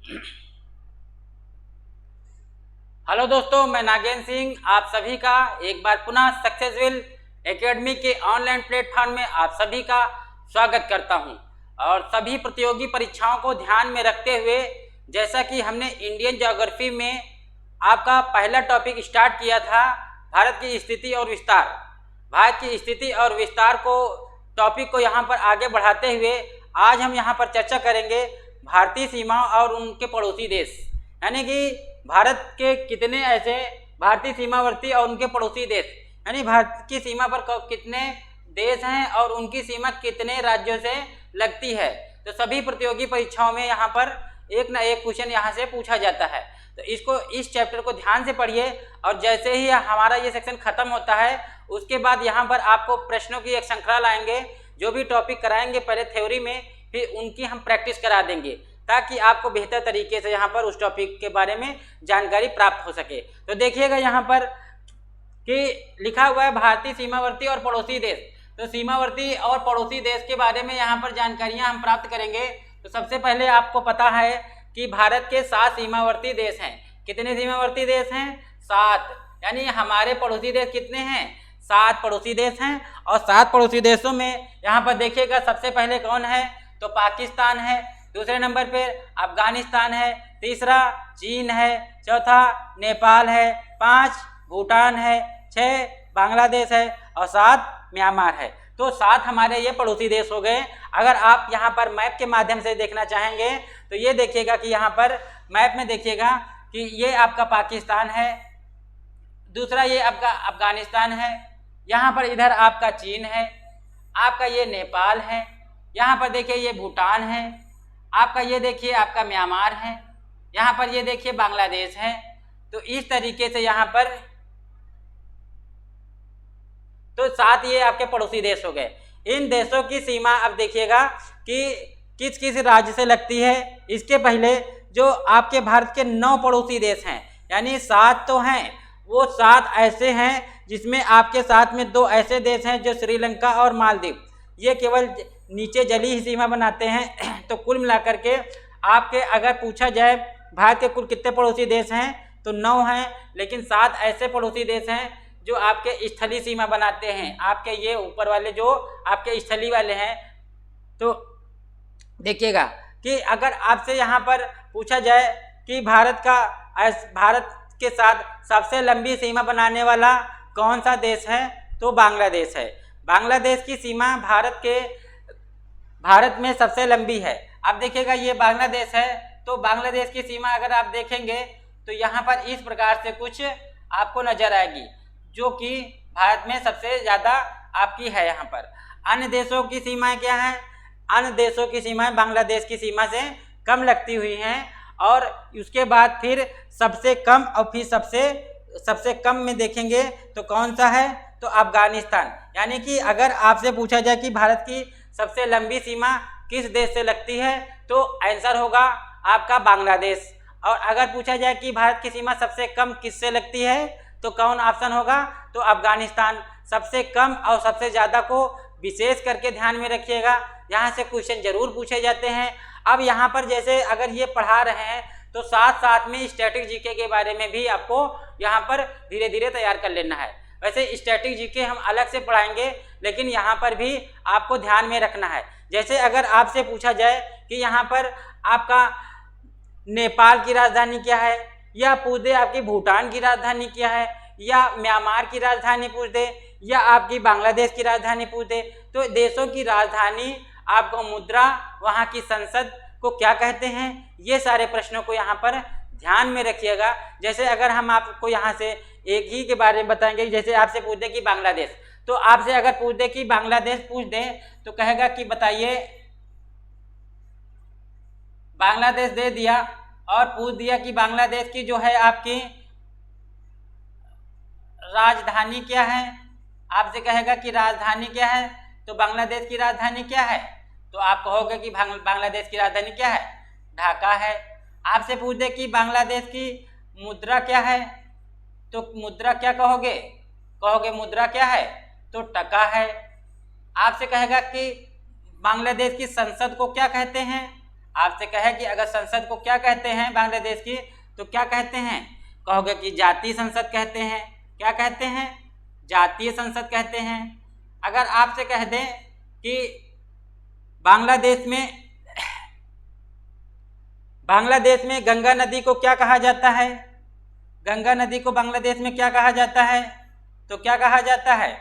Hello दोस्तों, मैं नागेंद्र सिंह आप सभी का एक बार पुनः सक्सेसफुल एकेडमी के ऑनलाइन प्लेटफॉर्म में आप सभी का स्वागत करता हूं। और सभी प्रतियोगी परीक्षाओं को ध्यान में रखते हुए, जैसा कि हमने इंडियन ज्योग्राफी में आपका पहला टॉपिक स्टार्ट किया था, भारत की स्थिति और विस्तार। भारत की स्थिति और विस्तार को टॉपिक को यहाँ पर आगे बढ़ाते हुए आज हम यहाँ पर चर्चा करेंगे भारतीय सीमाओं और उनके पड़ोसी देश, यानी कि भारत के कितने ऐसे भारतीय सीमावर्ती और उनके पड़ोसी देश, यानी भारत की सीमा पर कितने देश हैं और उनकी सीमा कितने राज्यों से लगती है। तो सभी प्रतियोगी परीक्षाओं में यहाँ पर एक ना एक क्वेश्चन यहाँ से पूछा जाता है। तो इस चैप्टर को ध्यान से पढ़िए और जैसे ही हमारा ये सेक्शन खत्म होता है उसके बाद यहाँ पर आपको प्रश्नों की एक श्रृंखला लाएंगे। जो भी टॉपिक कराएंगे पहले थ्योरी में, फिर उनकी हम प्रैक्टिस करा देंगे ताकि आपको बेहतर तरीके से यहाँ पर उस टॉपिक के बारे में जानकारी प्राप्त हो सके। तो देखिएगा यहाँ पर कि लिखा हुआ है भारतीय सीमावर्ती और पड़ोसी देश। तो सीमावर्ती और पड़ोसी देश के बारे में यहाँ पर जानकारियाँ हम प्राप्त करेंगे। तो सबसे पहले आपको पता है कि भारत के 7 सीमावर्ती देश हैं। कितने सीमावर्ती देश हैं? 7। यानी हमारे पड़ोसी देश कितने हैं? 7 पड़ोसी देश हैं। और 7 पड़ोसी देशों में यहाँ पर देखिएगा सबसे पहले कौन है? तो पाकिस्तान है, दूसरे नंबर पर अफगानिस्तान है, तीसरा चीन है, चौथा नेपाल है, 5 भूटान है, 6 बांग्लादेश है और 7 म्यांमार है। तो 7 हमारे ये पड़ोसी देश हो गए। अगर आप यहाँ पर मैप के माध्यम से देखना चाहेंगे तो ये देखिएगा कि यहाँ पर मैप में देखिएगा कि ये आपका पाकिस्तान है, दूसरा ये आपका अफगानिस्तान है, यहाँ पर इधर आपका चीन है, आपका ये नेपाल है, यहाँ पर देखिए ये भूटान है, आपका ये देखिए आपका म्यांमार है, यहाँ पर ये देखिए बांग्लादेश है। तो इस तरीके से यहाँ पर तो 7 ये आपके पड़ोसी देश हो गए। इन देशों की सीमा अब देखिएगा कि किस किस राज्य से लगती है। इसके पहले जो आपके भारत के 9 पड़ोसी देश हैं, यानी 7 तो हैं, वो 7 ऐसे हैं जिसमें आपके साथ में 2 ऐसे देश हैं जो श्रीलंका और मालदीव, ये केवल नीचे जली ही सीमा बनाते हैं। तो कुल मिलाकर के आपके अगर पूछा जाए भारत के कुल कितने पड़ोसी देश हैं तो 9 हैं, लेकिन 7 ऐसे पड़ोसी देश हैं जो आपके स्थलीय सीमा बनाते हैं। आपके ये ऊपर वाले जो आपके स्थलीय वाले हैं। तो देखिएगा कि अगर आपसे यहाँ पर पूछा जाए कि भारत के साथ सबसे लंबी सीमा बनाने वाला कौन सा देश है तो बांग्लादेश है। बांग्लादेश की सीमा भारत में सबसे लंबी है। अब देखिएगा ये बांग्लादेश है, तो बांग्लादेश की सीमा अगर आप देखेंगे तो यहाँ पर इस प्रकार से कुछ आपको नजर आएगी, जो कि भारत में सबसे ज़्यादा आपकी है। यहाँ पर अन्य देशों की सीमाएं क्या हैं? अन्य देशों की सीमाएं बांग्लादेश की सीमा से कम लगती हुई हैं। और उसके बाद फिर सबसे कम और फिर सबसे कम में देखेंगे तो कौन सा है? तो अफगानिस्तान। यानी कि अगर आपसे पूछा जाए कि भारत की सबसे लंबी सीमा किस देश से लगती है तो आंसर होगा आपका बांग्लादेश। और अगर पूछा जाए कि भारत की सीमा सबसे कम किससे लगती है तो कौन ऑप्शन होगा? तो अफगानिस्तान। सबसे कम और सबसे ज़्यादा को विशेष करके ध्यान में रखिएगा, यहाँ से क्वेश्चन जरूर पूछे जाते हैं। अब यहाँ पर जैसे अगर ये पढ़ा रहे हैं तो साथ साथ में स्टैटिक जीके के बारे में भी आपको यहाँ पर धीरे धीरे तैयार कर लेना है। वैसे स्टैटिक जीके हम अलग से पढ़ाएंगे, लेकिन यहाँ पर भी आपको ध्यान में रखना है। जैसे अगर आपसे पूछा जाए कि यहाँ पर आपका नेपाल की राजधानी क्या है, या पूछ दे आपकी भूटान की राजधानी क्या है, या म्यांमार की राजधानी पूछ दे, या आपकी बांग्लादेश की राजधानी पूछ दे, तो देशों की राजधानी, आपको मुद्रा, वहाँ की संसद को क्या कहते हैं, ये सारे प्रश्नों को यहाँ पर ध्यान में रखिएगा। जैसे अगर हम आपको यहाँ से एक ही के बारे में बताएंगे, जैसे आपसे पूछ दे कि बांग्लादेश, तो आपसे अगर पूछ दे कि बांग्लादेश पूछ दे तो कहेगा कि बताइए, बांग्लादेश दे दिया और पूछ दिया कि बांग्लादेश की जो है आपकी राजधानी क्या है, आपसे कहेगा कि राजधानी क्या है, तो बांग्लादेश की राजधानी क्या है, तो आप कहोगे कि बांग्लादेश की राजधानी क्या है, ढाका है। आपसे पूछ दे कि बांग्लादेश की मुद्रा क्या है, तो मुद्रा क्या कहोगे मुद्रा क्या है, तो टका है। आपसे कहेगा कि बांग्लादेश की संसद को क्या कहते हैं, आपसे कहे कि अगर संसद को क्या कहते हैं बांग्लादेश की, तो क्या कहते हैं? कहोगे कि जातीय संसद कहते हैं। क्या कहते हैं? जातीय संसद कहते हैं। अगर आपसे कह दें कि बांग्लादेश में गंगा नदी को क्या कहा जाता है? गंगा नदी को बांग्लादेश में क्या कहा जाता है? तो क्या कहा जाता है?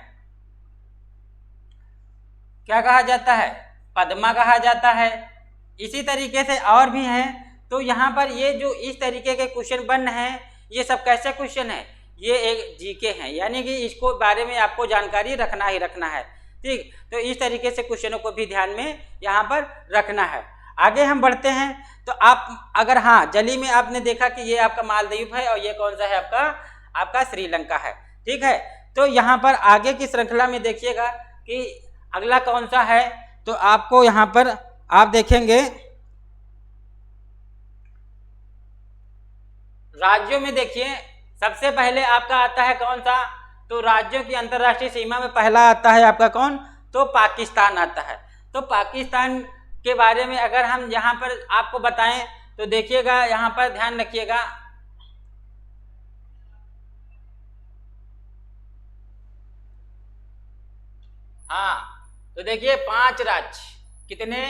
क्या कहा जाता है? पद्मा कहा जाता है। इसी तरीके से और भी हैं। तो यहाँ पर ये जो इस तरीके के क्वेश्चन बन रहे हैं, ये सब कैसे क्वेश्चन है? ये एक जीके हैं, यानी कि इसको बारे में आपको जानकारी रखना ही रखना है। ठीक, तो इस तरीके से क्वेश्चनों को भी ध्यान में यहाँ पर रखना है। आगे हम बढ़ते हैं। तो आप अगर हाँ जली में आपने देखा कि ये आपका मालदीव है और ये कौन सा है? आपका श्रीलंका है। ठीक है, तो यहाँ पर आगे की श्रृंखला में देखिएगा कि अगला कौन सा है। तो आपको यहाँ पर आप देखेंगे राज्यों में, देखिए सबसे पहले आपका आता है कौन सा? तो राज्यों की अंतर्राष्ट्रीय सीमा में पहला आता है आपका कौन? तो पाकिस्तान आता है। तो पाकिस्तान के बारे में अगर हम यहाँ पर आपको बताएं तो देखिएगा, यहाँ पर ध्यान रखिएगा। हाँ, तो देखिए 5 राज्य, कितने?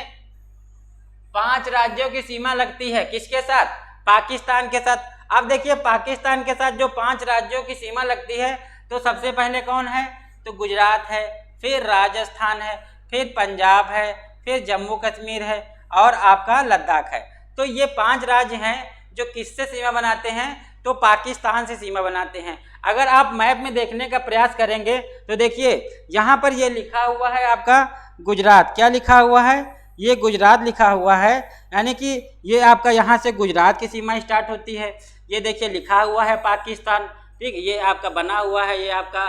5 राज्यों की सीमा लगती है किसके साथ? पाकिस्तान के साथ। अब देखिए पाकिस्तान के साथ जो 5 राज्यों की सीमा लगती है, तो सबसे पहले कौन है? तो गुजरात है, फिर राजस्थान है, फिर पंजाब है, फिर जम्मू कश्मीर है और आपका लद्दाख है। तो ये 5 राज्य हैं जो किससे सीमा बनाते हैं? तो पाकिस्तान से सीमा बनाते हैं। अगर आप मैप में देखने का प्रयास करेंगे तो देखिए यहाँ पर ये लिखा हुआ है आपका गुजरात। क्या लिखा हुआ है? ये गुजरात लिखा हुआ है, यानी कि ये आपका यहाँ से गुजरात की सीमा स्टार्ट होती है। ये देखिए लिखा हुआ है पाकिस्तान। ठीक, ये आपका बना हुआ है, ये आपका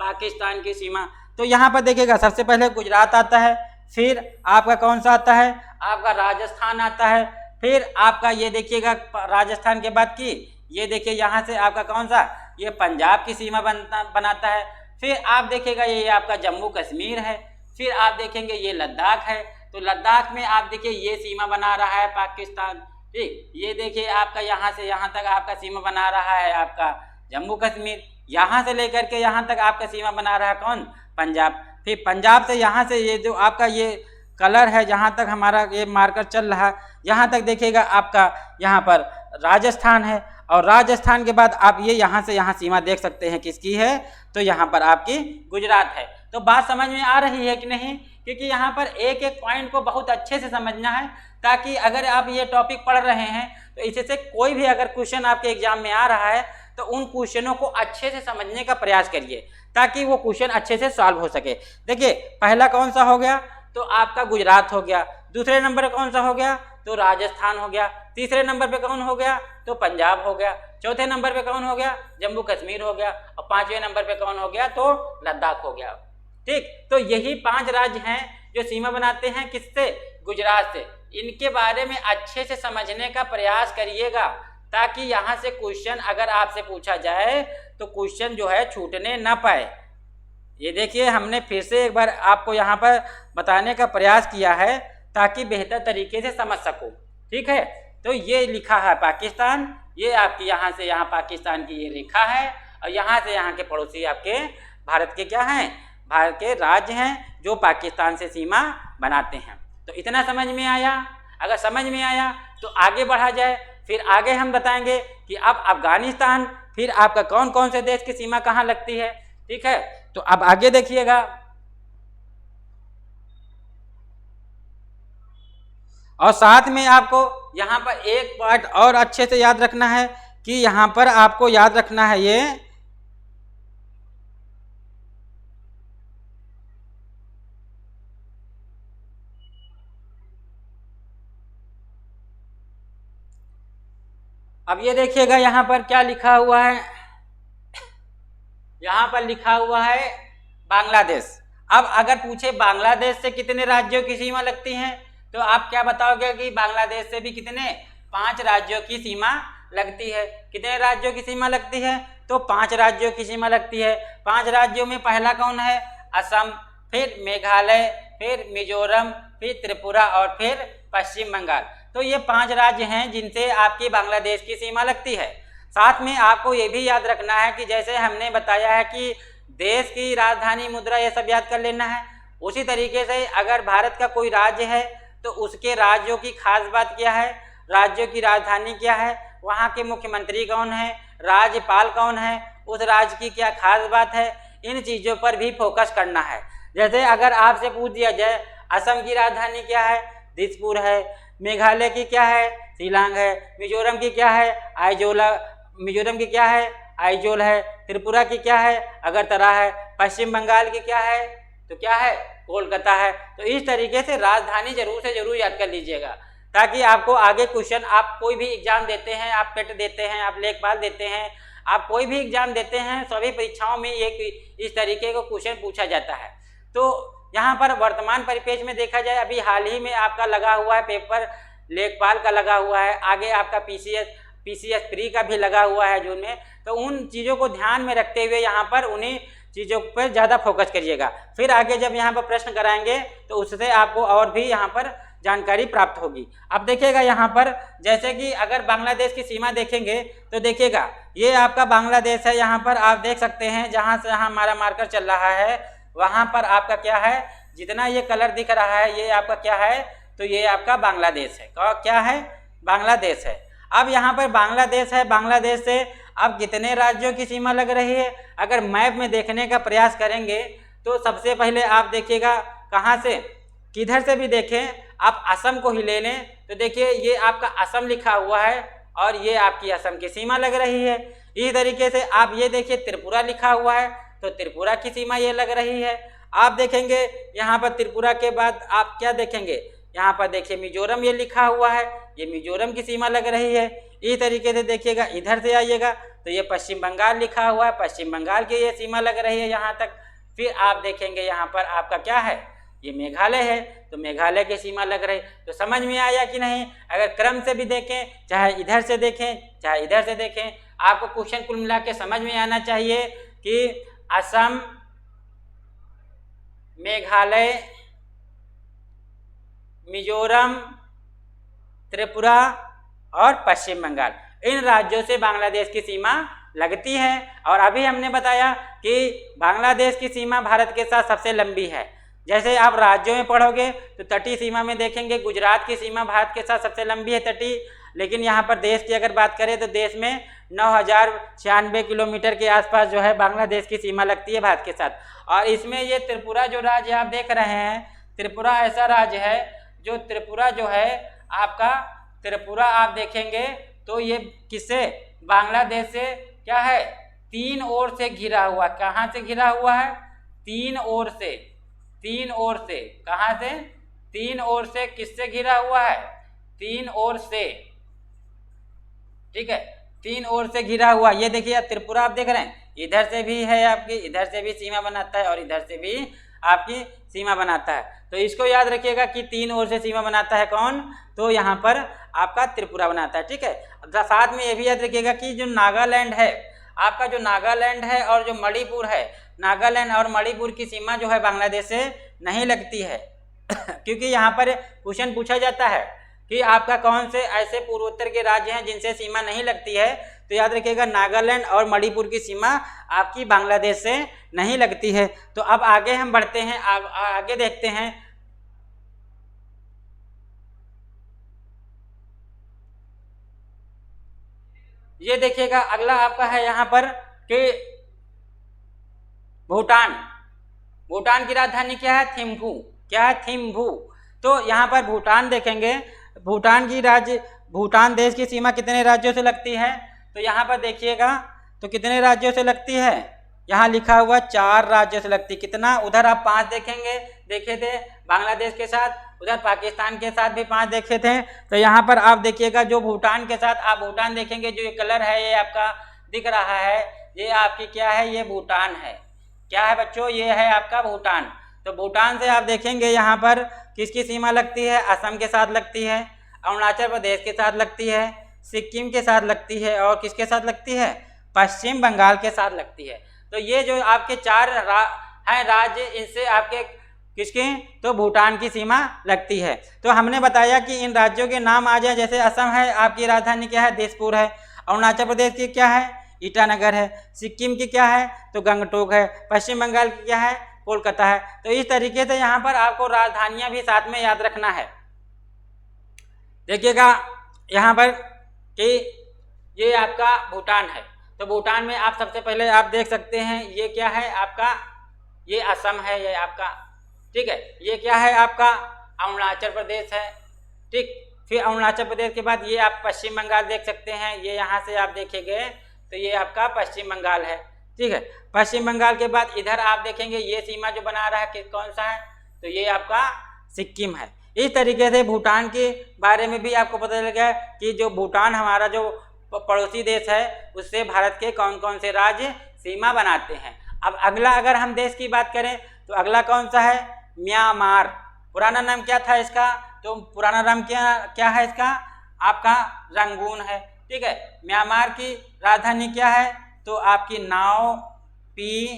पाकिस्तान की सीमा। तो यहाँ पर देखिएगा सबसे पहले गुजरात आता है, फिर आपका कौन सा आता है? आपका राजस्थान आता है, फिर आपका ये देखिएगा राजस्थान के बाद की ये देखिए यहाँ से आपका कौन सा? ये पंजाब की सीमा बनाता है। फिर आप देखिएगा ये आपका जम्मू कश्मीर है, फिर आप देखेंगे ये लद्दाख है। तो लद्दाख में आप देखिए ये सीमा बना रहा है पाकिस्तान। ठीक, ये देखिए आपका यहाँ से यहाँ तक आपका सीमा बना रहा है आपका जम्मू कश्मीर। यहाँ से लेकर के यहाँ तक आपका सीमा बना रहा है कौन? पंजाब। फिर पंजाब से यहाँ से ये जो आपका ये कलर है, जहाँ तक हमारा ये मार्कर चल रहा है, यहाँ तक देखिएगा आपका यहाँ पर राजस्थान है। और राजस्थान के बाद आप ये यहाँ से यहाँ सीमा देख सकते हैं किसकी है? तो यहाँ पर आपकी गुजरात है। तो बात समझ में आ रही है कि नहीं? क्योंकि यहाँ पर एक एक पॉइंट को बहुत अच्छे से समझना है, ताकि अगर आप ये टॉपिक पढ़ रहे हैं तो इससे कोई भी अगर क्वेश्चन आपके एग्जाम में आ रहा है तो उन क्वेश्चनों को अच्छे से समझने का प्रयास करिए, ताकि वो क्वेश्चन अच्छे से सॉल्व हो सके। देखिए पहला कौन सा हो गया? तो आपका गुजरात हो गया। दूसरे नंबर पर कौन सा हो गया? तो राजस्थान हो गया। तीसरे नंबर पे कौन हो गया? तो पंजाब हो गया। चौथे नंबर पे कौन हो गया? जम्मू कश्मीर हो गया। और 5वें नंबर पे कौन हो गया? तो लद्दाख हो गया। ठीक, तो यही 5 राज्य हैं जो सीमा बनाते हैं किससे? गुजरात से। इनके बारे में अच्छे से समझने का प्रयास करिएगा, ताकि यहाँ से क्वेश्चन अगर आपसे पूछा जाए तो क्वेश्चन जो है छूटने ना पाए। ये देखिए हमने फिर से एक बार आपको यहाँ पर बताने का प्रयास किया है, ताकि बेहतर तरीके से समझ सको। ठीक है, तो ये लिखा है पाकिस्तान, ये आपकी यहाँ से यहाँ पाकिस्तान की ये रेखा है, और यहाँ से यहाँ के पड़ोसी आपके भारत के क्या हैं? भारत के राज्य हैं जो पाकिस्तान से सीमा बनाते हैं। तो इतना समझ में आया? अगर समझ में आया तो आगे बढ़ा जाए। फिर आगे हम बताएंगे कि अब अफगानिस्तान, फिर आपका कौन कौन से देश की सीमा कहाँ लगती है। ठीक है, तो अब आगे देखिएगा। और साथ में आपको यहाँ पर एक पार्ट और अच्छे से याद रखना है कि यहाँ पर आपको याद रखना है ये अब ये देखिएगा यहाँ पर क्या लिखा हुआ है। यहाँ पर लिखा हुआ है बांग्लादेश। अब अगर पूछे बांग्लादेश से कितने राज्यों की सीमा लगती है, तो आप क्या बताओगे कि बांग्लादेश से भी कितने? 5 राज्यों की सीमा लगती है। कितने राज्यों की सीमा लगती है? तो 5 राज्यों की सीमा लगती है। 5 राज्यों में पहला कौन है? असम, फिर मेघालय, फिर मिजोरम, फिर त्रिपुरा और फिर पश्चिम बंगाल। तो ये 5 राज्य हैं जिनसे आपकी बांग्लादेश की सीमा लगती है। साथ में आपको ये भी याद रखना है कि जैसे हमने बताया है कि देश की राजधानी, मुद्रा, ये सब याद कर लेना है। उसी तरीके से अगर भारत का कोई राज्य है तो उसके राज्यों की खास बात क्या है, राज्यों की राजधानी क्या है, वहाँ के मुख्यमंत्री कौन है, राज्यपाल कौन है, उस राज्य की क्या खास बात है, इन चीज़ों पर भी फोकस करना है। जैसे अगर आपसे पूछ दिया जाए असम की राजधानी क्या है, दिसपुर है, मेघालय की क्या है, शिलांग है, मिजोरम की क्या है, मिजोरम की क्या है, आइजोल है, त्रिपुरा की क्या है, अगरतला है, पश्चिम बंगाल की क्या है, तो क्या है, कोलकाता है। तो इस तरीके से राजधानी जरूर से जरूर याद कर लीजिएगा, ताकि आपको आगे क्वेश्चन, आप कोई भी एग्जाम देते हैं, आप टेट देते हैं, आप लेखपाल देते हैं, आप कोई भी एग्जाम देते हैं, सभी परीक्षाओं में एक इस तरीके का क्वेश्चन पूछा जाता है। तो यहाँ पर वर्तमान परिपेक्ष में देखा जाए, अभी हाल ही में आपका लगा हुआ है पेपर लेखपाल का लगा हुआ है, आगे आपका पीसीएस प्री का भी लगा हुआ है जून में। तो उन चीज़ों को ध्यान में रखते हुए यहाँ पर उन्हीं चीज़ों पर ज़्यादा फोकस करिएगा। फिर आगे जब यहाँ पर प्रश्न कराएंगे तो उससे आपको और भी यहाँ पर जानकारी प्राप्त होगी। अब देखिएगा यहाँ पर, जैसे कि अगर बांग्लादेश की सीमा देखेंगे तो देखिएगा ये आपका बांग्लादेश है। यहाँ पर आप देख सकते हैं जहाँ से यहाँ हमारा मार्कर चल रहा है वहाँ पर आपका क्या है, जितना ये कलर दिख रहा है ये आपका क्या है, तो ये आपका बांग्लादेश है। क्या है, बांग्लादेश है। अब यहाँ पर बांग्लादेश है, बांग्लादेश से अब कितने राज्यों की सीमा लग रही है, अगर मैप में देखने का प्रयास करेंगे तो सबसे पहले आप देखिएगा कहाँ से, किधर से भी देखें, आप असम को ही ले लें तो देखिए ये आपका असम लिखा हुआ है और ये आपकी असम की सीमा लग रही है। इसी तरीके से आप ये देखिए त्रिपुरा लिखा हुआ है तो त्रिपुरा की सीमा ये लग रही है। आप देखेंगे यहाँ पर त्रिपुरा के बाद आप क्या देखेंगे, यहाँ पर देखिए मिजोरम ये लिखा हुआ है, ये मिजोरम की सीमा लग रही है। इस तरीके से देखिएगा, इधर से आइएगा तो ये पश्चिम बंगाल लिखा हुआ है, पश्चिम बंगाल की ये सीमा लग रही है यहाँ तक। फिर आप देखेंगे यहाँ पर आपका क्या है, ये मेघालय है तो मेघालय की सीमा लग रही। तो समझ में आया कि नहीं। अगर क्रम से भी देखें, चाहे इधर से देखें चाहे इधर से देखें, आपको क्वेश्चन कुल मिला के समझ में आना चाहिए कि असम, मेघालय, मिजोरम, त्रिपुरा और पश्चिम बंगाल, इन राज्यों से बांग्लादेश की सीमा लगती है। और अभी हमने बताया कि बांग्लादेश की सीमा भारत के साथ सबसे लंबी है। जैसे आप राज्यों में पढ़ोगे तो तटीय सीमा में देखेंगे गुजरात की सीमा भारत के साथ सबसे लंबी है तटीय, लेकिन यहाँ पर देश की अगर बात करें तो देश में 9096 किलोमीटर के आसपास जो है बांग्लादेश की सीमा लगती है भारत के साथ। और इसमें ये त्रिपुरा जो राज्य आप देख रहे हैं, त्रिपुरा ऐसा राज्य है जो त्रिपुरा जो है आपका, त्रिपुरा आप देखेंगे तो ये किससे, बांग्लादेश से क्या है, 3 ओर से घिरा हुआ। कहाँ से घिरा हुआ है, 3 ओर से, 3 ओर से, कहाँ से, 3 ओर से। किससे घिरा हुआ है, 3 ओर से, ठीक है, 3 ओर से घिरा हुआ। ये देखिए त्रिपुरा आप देख रहे हैं, इधर से भी है आपकी, इधर से भी सीमा बनाता है और इधर से भी आपकी सीमा बनाता है। तो इसको याद रखिएगा कि 3 ओर से सीमा बनाता है कौन, तो यहाँ पर आपका त्रिपुरा बनाता है, ठीक है। साथ में ये भी याद रखिएगा कि जो नागालैंड है आपका, जो नागालैंड है और जो मणिपुर है, नागालैंड और मणिपुर की सीमा जो है बांग्लादेश से नहीं लगती है क्योंकि यहाँ पर क्वेश्चन पूछा जाता है कि आपका कौन से ऐसे पूर्वोत्तर के राज्य हैं जिनसे सीमा नहीं लगती है, तो याद रखिएगा नागालैंड और मणिपुर की सीमा आपकी बांग्लादेश से नहीं लगती है। तो अब आगे हम बढ़ते हैं, आगे देखते हैं। ये देखिएगा अगला आपका है यहाँ पर कि भूटान, भूटान की राजधानी क्या है, थिम्फू, क्या है, थिम्फू। तो यहाँ पर भूटान देखेंगे, भूटान देश की सीमा कितने राज्यों से लगती है, तो यहाँ पर देखिएगा तो कितने राज्यों से लगती है, यहाँ लिखा हुआ 4 राज्यों से लगती। कितना, उधर आप 5 देखे थे बांग्लादेश के साथ, उधर पाकिस्तान के साथ भी 5 देखे थे। तो यहाँ पर आप देखिएगा जो भूटान के साथ आप भूटान देखेंगे, जो ये कलर है ये आपका दिख रहा है, ये आपकी क्या है, ये भूटान है। क्या है बच्चों, ये है आपका भूटान। तो भूटान से आप देखेंगे यहाँ पर किसकी सीमा लगती है, असम के साथ लगती है, अरुणाचल प्रदेश के साथ लगती है, सिक्किम के साथ लगती है और किसके साथ लगती है, पश्चिम बंगाल के साथ लगती है। तो ये जो आपके 4 हैं राज्य, इनसे आपके किसके? तो भूटान की सीमा लगती है। तो हमने बताया कि इन राज्यों के नाम आ जाए, जैसे असम है, आपकी राजधानी क्या है? दिसपुर है। अरुणाचल प्रदेश की क्या है? ईटानगर है। सिक्किम की क्या है? तो गंगटोक है। पश्चिम बंगाल की क्या है? कोलकाता है। तो इस तरीके से यहाँ पर आपको राजधानियां भी साथ में याद रखना है। देखिएगा यहाँ पर कि ये आपका भूटान है। तो भूटान में आप सबसे पहले आप देख सकते हैं ये क्या है आपका? ये असम है, ये आपका, ठीक है। ये क्या है आपका? अरुणाचल प्रदेश है, ठीक। फिर अरुणाचल प्रदेश के बाद ये आप पश्चिम बंगाल देख सकते हैं। ये यहाँ से आप देखेंगे तो ये आपका पश्चिम बंगाल है, ठीक है। पश्चिम बंगाल के बाद इधर आप देखेंगे ये सीमा जो बना रहा है कि कौन सा है? तो ये आपका सिक्किम है। इस तरीके से भूटान के बारे में भी आपको पता चल गया कि जो भूटान हमारा जो पड़ोसी देश है उससे भारत के कौन कौन से राज्य सीमा बनाते हैं। अब अगला अगर हम देश की बात करें तो अगला कौन सा है? म्यांमार। पुराना नाम क्या था इसका? तो पुराना नाम क्या है इसका? आपका रंगून है, ठीक है। म्यांमार की राजधानी क्या है? तो आपकी नाओ पी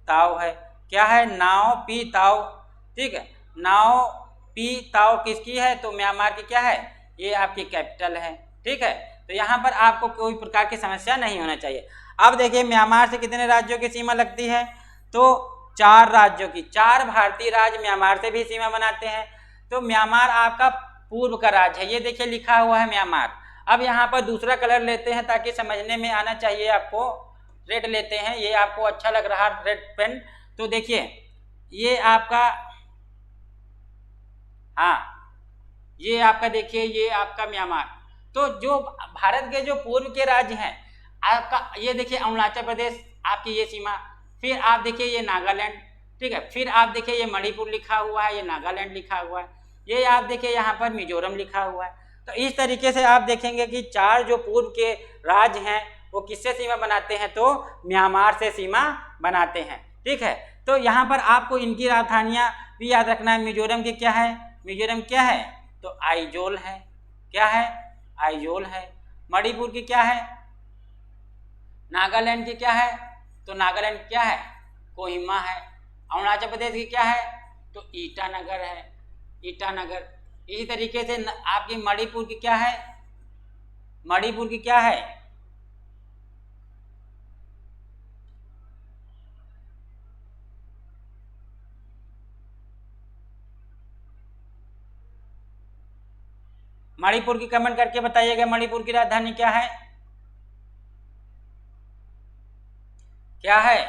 ताओ है। क्या है? नाओ पी ताओ, ठीक है। नाओ पी ताओ किसकी है? तो म्यांमार की क्या है? ये आपकी कैपिटल है, ठीक है। तो यहाँ पर आपको कोई प्रकार की समस्या नहीं होना चाहिए। अब देखिए म्यांमार से कितने राज्यों की सीमा लगती है? तो 4 राज्यों की। 4 भारतीय राज्य म्यांमार से भी सीमा बनाते हैं। तो म्यांमार आपका पूर्व का राज्य है। ये देखिए लिखा हुआ है म्यांमार। अब यहाँ पर दूसरा कलर लेते हैं ताकि समझने में आना चाहिए आपको। रेड लेते हैं, ये आपको अच्छा लग रहा है रेड पेन। तो देखिए ये आपका, हाँ ये आपका देखिए ये आपका म्यांमार। तो जो भारत के जो पूर्व के राज्य हैं आपका, ये देखिए अरुणाचल प्रदेश आपकी ये सीमा। फिर आप देखिए ये नागालैंड, ठीक है। फिर आप देखिए ये मणिपुर लिखा हुआ है, ये नागालैंड लिखा हुआ है। ये आप देखिए यहाँ पर मिजोरम लिखा हुआ है। तो इस तरीके से आप देखेंगे कि 4 जो पूर्व के राज्य हैं वो किससे सीमा बनाते हैं? तो म्यांमार से सीमा बनाते हैं, ठीक है। तो यहाँ पर आपको इनकी राजधानियाँ भी याद रखना है। मिजोरम की क्या है? मिजोरम क्या है? तो आइजोल है। क्या है? आइजोल है। मणिपुर की क्या है? नागालैंड की क्या है? तो नागालैंड क्या है? कोहिमा है। अरुणाचल प्रदेश की क्या है? तो ईटानगर है, ईटानगर। इसी तरीके से आपकी मणिपुर की क्या है? मणिपुर की क्या है? मणिपुर की कमेंट करके बताइएगा मणिपुर की राजधानी क्या है? क्या है?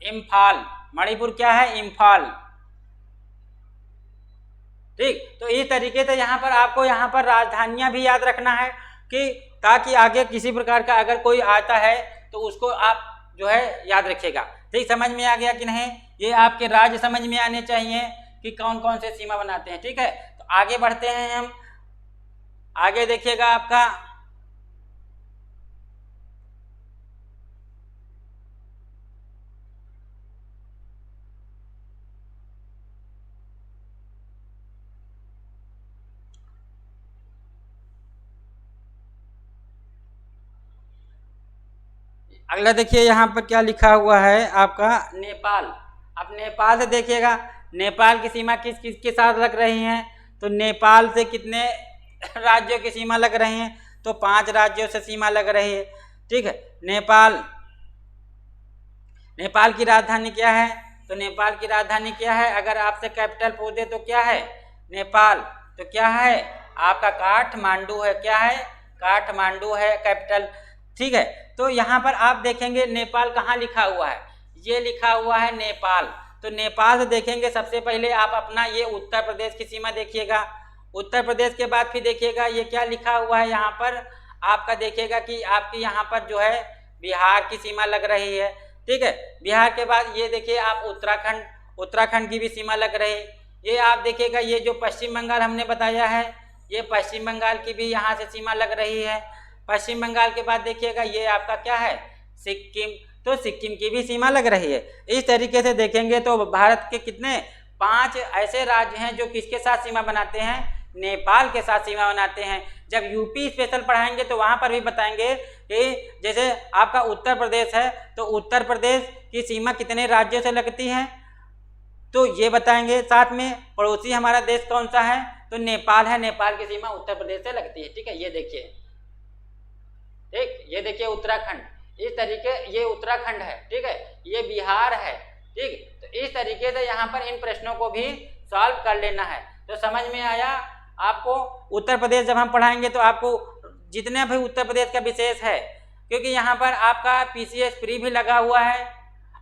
इम्फाल। मणिपुर क्या है? इम्फाल, ठीक। तो इस तरीके से यहाँ पर आपको यहाँ पर राजधानियां भी याद रखना है कि ताकि आगे किसी प्रकार का अगर कोई आता है तो उसको आप जो है याद रखिएगा। ठीक, समझ में आ गया कि नहीं? ये आपके राज्य समझ में आने चाहिए कि कौन कौन से सीमा बनाते हैं, ठीक है। तो आगे बढ़ते हैं हम। आगे देखिएगा आपका अगला देखिए यहाँ पर क्या लिखा हुआ है आपका नेपाल। अब नेपाल से देखिएगा नेपाल की सीमा किस किस के साथ लग रही हैं? तो नेपाल से कितने राज्यों की सीमा लग रही हैं? तो 5 राज्यों से सीमा लग रही है, ठीक है। नेपाल की राजधानी क्या है? तो नेपाल की राजधानी क्या है? अगर आपसे कैपिटल पूछ दे तो क्या है? नेपाल। तो क्या है आपका? काठमांडू है। क्या है? काठमांडू है कैपिटल, ठीक है। तो यहाँ पर आप देखेंगे नेपाल कहाँ लिखा हुआ है? ये लिखा हुआ है नेपाल। तो नेपाल से देखेंगे सबसे पहले आप अपना ये उत्तर प्रदेश की सीमा देखिएगा। उत्तर प्रदेश के बाद फिर देखिएगा ये क्या लिखा हुआ है यहाँ पर आपका, देखिएगा कि आपकी यहाँ पर जो है बिहार की सीमा लग रही है, ठीक है। बिहार के बाद ये देखिए आप उत्तराखंड की भी सीमा लग रही है। ये आप देखिएगा ये जो पश्चिम बंगाल हमने बताया है, ये पश्चिम बंगाल की भी यहाँ से सीमा लग रही है। पश्चिम बंगाल के बाद देखिएगा ये आपका क्या है? सिक्किम। तो सिक्किम की भी सीमा लग रही है। इस तरीके से देखेंगे तो भारत के कितने 5 ऐसे राज्य हैं जो किसके साथ सीमा बनाते हैं? नेपाल के साथ सीमा बनाते हैं। जब यूपी स्पेशल पढ़ाएंगे तो वहाँ पर भी बताएंगे कि जैसे आपका उत्तर प्रदेश है तो उत्तर प्रदेश की सीमा कितने राज्यों से लगती है, तो ये बताएंगे। साथ में पड़ोसी हमारा देश कौन सा है, तो नेपाल है, नेपाल की सीमा उत्तर प्रदेश से लगती है। ठीक है, ये देखिए, ठीक, ये देखिए उत्तराखंड, इस तरीके, ये उत्तराखंड है, ठीक है, ये बिहार है, ठीक। तो इस तरीके से यहाँ पर इन प्रश्नों को भी सॉल्व कर लेना है। तो समझ में आया आपको। उत्तर प्रदेश जब हम पढ़ाएंगे तो आपको जितने भी उत्तर प्रदेश का विशेष है, क्योंकि यहाँ पर आपका पीसीएस प्री भी लगा हुआ है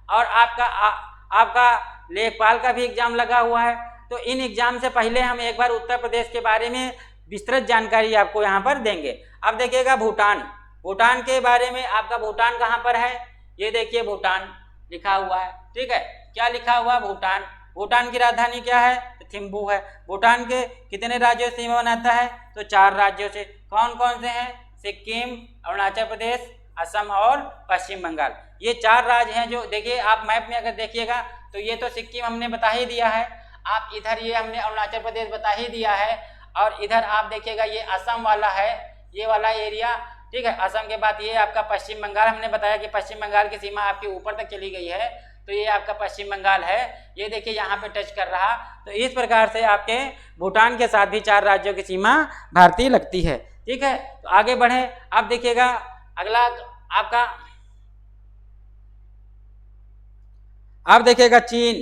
और आपका लेखपाल का भी एग्जाम लगा हुआ है। तो इन एग्जाम से पहले हम एक बार उत्तर प्रदेश के बारे में विस्तृत जानकारी आपको यहाँ पर देंगे। अब देखिएगा भूटान, भूटान के बारे में, आपका भूटान कहाँ पर है, ये देखिए भूटान लिखा हुआ है, ठीक है, क्या लिखा हुआ, भूटान। भूटान की राजधानी क्या है, तो थिम्पू है। भूटान के कितने राज्यों से सीमा बनाता है, तो 4 राज्यों से। कौन कौन से हैं, सिक्किम, अरुणाचल प्रदेश, असम और पश्चिम बंगाल। ये 4 राज्य हैं जो देखिए आप मैप में अगर देखिएगा तो ये तो सिक्किम हमने बता ही दिया है, आप इधर ये हमने अरुणाचल प्रदेश बता ही दिया है, और इधर आप देखिएगा ये असम वाला है, ये वाला एरिया, ठीक है। असम के बाद ये आपका पश्चिम बंगाल, हमने बताया कि पश्चिम बंगाल की सीमा आपके ऊपर तक चली गई है, तो ये आपका पश्चिम बंगाल है, ये देखिए यहाँ पे टच कर रहा। तो इस प्रकार से आपके भूटान के साथ भी 4 राज्यों की सीमा भारतीय लगती है, ठीक है। तो आगे बढ़े, अब देखिएगा अगला आपका, अब देखिएगा चीन।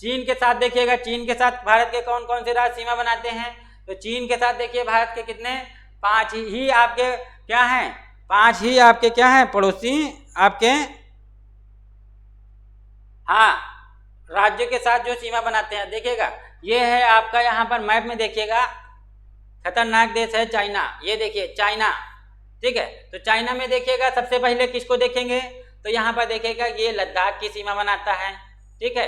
चीन के साथ देखिएगा, चीन के साथ भारत के कौन कौन से राज्य सीमा बनाते हैं, तो चीन के साथ देखिए भारत के कितने, 5 ही आपके क्या हैं, 5 ही आपके क्या हैं, पड़ोसी आपके, हाँ, राज्यों के साथ जो सीमा बनाते हैं। देखिएगा ये है आपका, यहाँ पर मैप में देखिएगा, खतरनाक देश है चाइना, ये देखिए चाइना, ठीक है। तो चाइना में देखिएगा सबसे पहले किसको देखेंगे, तो यहाँ पर देखिएगा ये लद्दाख की सीमा बनाता है, ठीक है,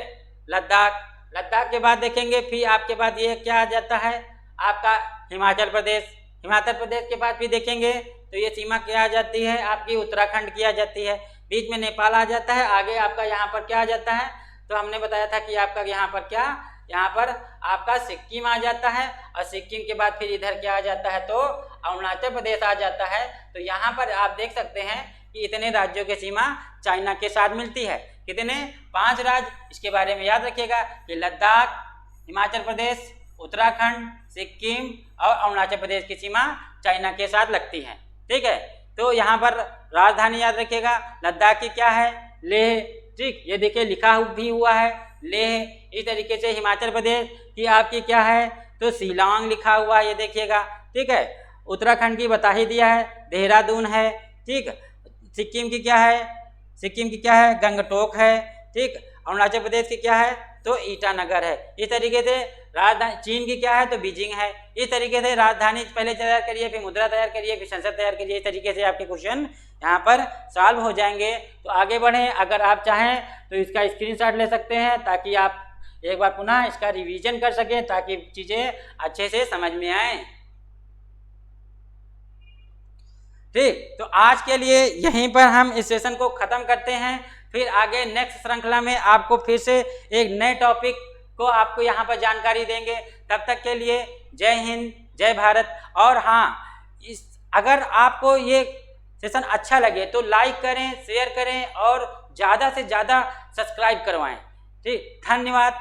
लद्दाख। लद्दाख के बाद देखेंगे फिर आपके बाद ये क्या आ जाता है, आपका हिमाचल प्रदेश। हिमाचल प्रदेश के बाद भी देखेंगे तो ये सीमा क्या आ जाती है, आपकी उत्तराखंड की आ जाती है। बीच में नेपाल आ जाता है, आगे आपका यहाँ पर क्या आ जाता है, तो हमने बताया था कि आपका यहाँ पर क्या, यहाँ पर आपका सिक्किम आ जाता है, और सिक्किम के बाद फिर इधर क्या आ जाता है, तो अरुणाचल प्रदेश आ जाता है। तो यहाँ पर आप देख सकते हैं कि इतने राज्यों की सीमा चाइना के साथ मिलती है। कितने, 5 राज्य, इसके बारे में याद रखिएगा कि लद्दाख, हिमाचल प्रदेश, उत्तराखंड, सिक्किम और अरुणाचल प्रदेश की सीमा चाइना के साथ लगती है, ठीक है। तो यहाँ पर राजधानी याद रखिएगा, लद्दाख की क्या है, लेह, ठीक, ये देखिए लिखा भी हुआ है लेह। इस तरीके से हिमाचल प्रदेश की आपकी क्या है, तो शिलांग लिखा हुआ है, ये देखिएगा, ठीक है। उत्तराखंड की बता ही दिया है, देहरादून है, ठीक। सिक्किम की क्या है, सिक्किम की क्या है, गंगटोक है, ठीक। अरुणाचल प्रदेश की क्या है, तो ईटानगर है। इस तरीके से राजधानी, चीन की क्या है, तो बीजिंग है। इस तरीके से राजधानी पहले तैयार करिए, फिर मुद्रा तैयार करिए, फिर संसद तैयार करिए। इस तरीके से आपके क्वेश्चन यहाँ पर सॉल्व हो जाएंगे। तो आगे बढ़ें, अगर आप चाहें तो इसका स्क्रीनशॉट ले सकते हैं ताकि आप एक बार पुनः इसका रिवीजन कर सकें, ताकि चीज़ें अच्छे से समझ में आए, ठीक। तो आज के लिए यहीं पर हम इस सेशन को ख़त्म करते हैं। फिर आगे नेक्स्ट श्रृंखला में आपको फिर से एक नए टॉपिक को आपको यहाँ पर जानकारी देंगे। तब तक के लिए जय हिंद, जय भारत। और हाँ, अगर आपको ये सेशन अच्छा लगे तो लाइक करें, शेयर करें और ज़्यादा से ज़्यादा सब्सक्राइब करवाएं, ठीक। धन्यवाद।